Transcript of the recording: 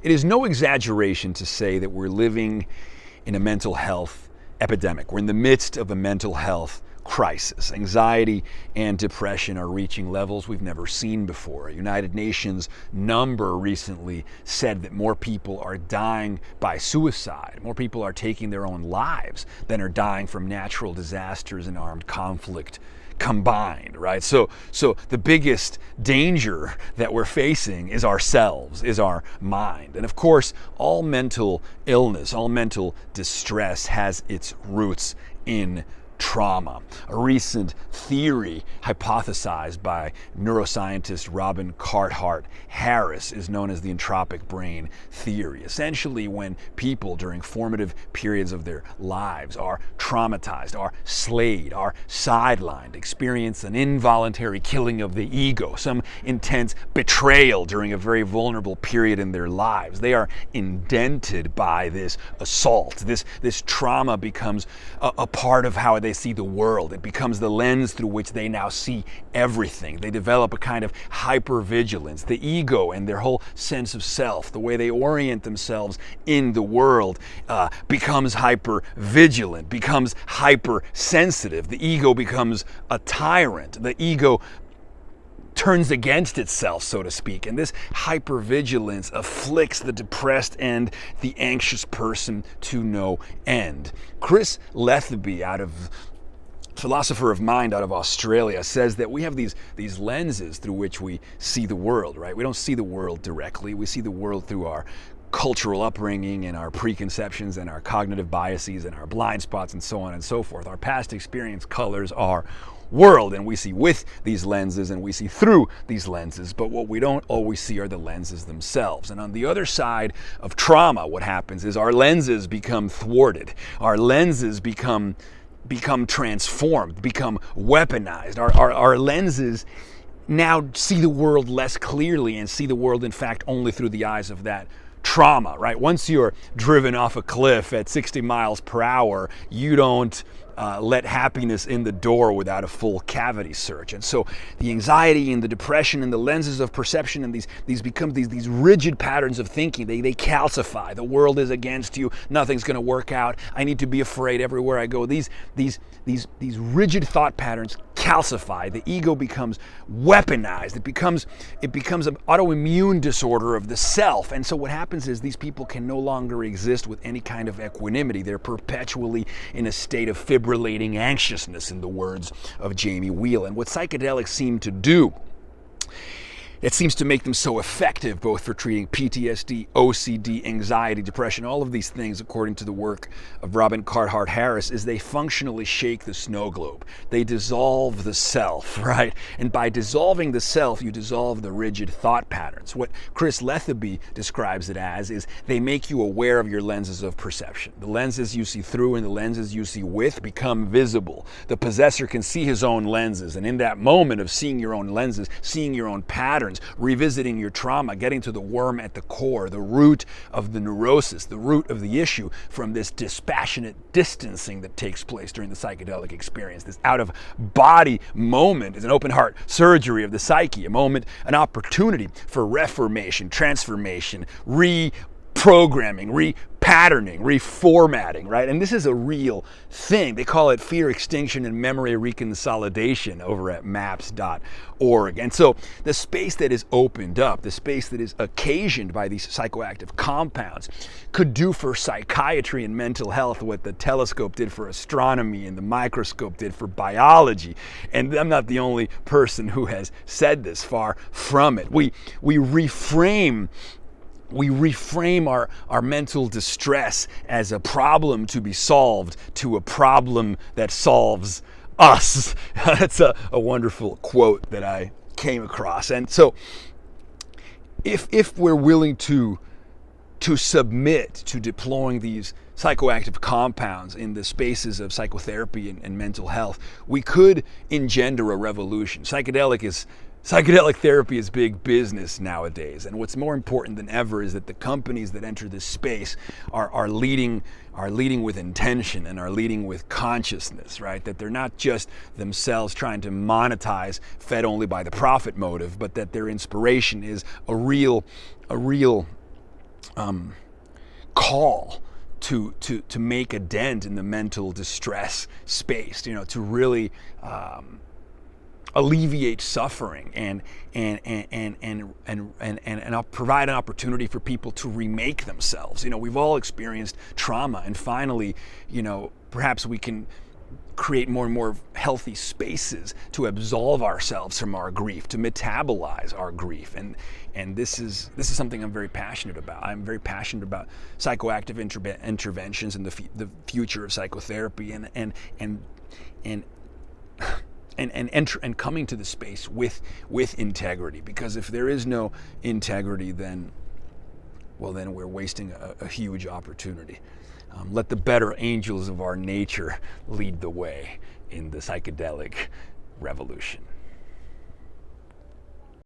It is no exaggeration to say that we're living in a mental health epidemic. We're in the midst of a mental health crisis. Anxiety and depression are reaching levels we've never seen before. A United Nations number recently said that more people are dying by suicide, more people are taking their own lives than are dying from natural disasters and armed conflict combined, right? So the biggest danger that we're facing is ourselves, is our mind. And of course, all mental illness, all mental distress has its roots in trauma. A recent theory hypothesized by neuroscientist Robin Carhart Harris is known as the entropic brain theory. Essentially, when people during formative periods of their lives are traumatized, are slayed, are sidelined, experience an involuntary killing of the ego, some intense betrayal during a very vulnerable period in their lives, they are indented by this assault. This trauma becomes a part of how they see the world. It becomes the lens through which they now see everything. They develop a kind of hypervigilance. The ego and their whole sense of self, the way they orient themselves in the world, becomes hypervigilant, becomes hypersensitive. The ego becomes a tyrant. The ego turns against itself, so to speak. And this hypervigilance afflicts the depressed and the anxious person to no end. Chris Letheby, philosopher of mind out of Australia, says that we have these lenses through which we see the world, right? We don't see the world directly. We see the world through our cultural upbringing and our preconceptions and our cognitive biases and our blind spots and so on and so forth. Our past experience colors our world, and we see with these lenses and we see through these lenses, but what we don't always see are the lenses themselves. And on the other side of trauma, what happens is our lenses become thwarted. Our lenses become transformed, become weaponized. Our lenses now see the world less clearly and see the world, in fact, only through the eyes of that trauma, right? Once you're driven off a cliff at 60 miles per hour, you don't let happiness in the door without a full cavity search. And so the anxiety and the depression and the lenses of perception and these become these rigid patterns of thinking. They calcify. The world is against you. Nothing's going to work out. I need to be afraid everywhere I go. These rigid thought patterns calcify. The ego becomes weaponized. It becomes an autoimmune disorder of the self. And so what happens is these people can no longer exist with any kind of equanimity. They're perpetually in a state of fibrillating anxiousness, in the words of Jamie Wheal. And what psychedelics seem to do, it seems to make them so effective both for treating PTSD, OCD, anxiety, depression, all of these things, according to the work of Robin Carhart Harris, is they functionally shake the snow globe. They dissolve the self, right? And by dissolving the self, you dissolve the rigid thought patterns. What Chris Letheby describes it as is they make you aware of your lenses of perception. The lenses you see through and the lenses you see with become visible. The possessor can see his own lenses, and in that moment of seeing your own lenses, seeing your own patterns, revisiting your trauma, getting to the worm at the core, the root of the neurosis, the root of the issue from this dispassionate distancing that takes place during the psychedelic experience. This out-of-body moment is an open heart surgery of the psyche, a moment, an opportunity for reformation, transformation, reprogramming, repatterning, reformatting, right? And this is a real thing. They call it fear extinction and memory reconsolidation over at maps.org. And so the space that is opened up, the space that is occasioned by these psychoactive compounds, could do for psychiatry and mental health what the telescope did for astronomy and the microscope did for biology. And I'm not the only person who has said this, far from it. We reframe our mental distress as a problem to be solved to a problem that solves us. That's a wonderful quote that I came across. And so if we're willing to submit to deploying these psychoactive compounds in the spaces of psychotherapy and mental health, we could engender a revolution. Psychedelic therapy is big business nowadays, and what's more important than ever is that the companies that enter this space are leading with intention and are leading with consciousness, right? That they're not just themselves trying to monetize, fed only by the profit motive, but that their inspiration is a real call to make a dent in the mental distress space, to really alleviate suffering and provide an opportunity for people to remake themselves. We've all experienced trauma, and finally, perhaps we can create more and more healthy spaces to absolve ourselves from our grief, to metabolize our grief, and this is something I'm very passionate about. I'm very passionate about psychoactive interventions and the future of psychotherapy, and coming to the space with integrity. Because if there is no integrity, then we're wasting a huge opportunity. Let the better angels of our nature lead the way in the psychedelic revolution.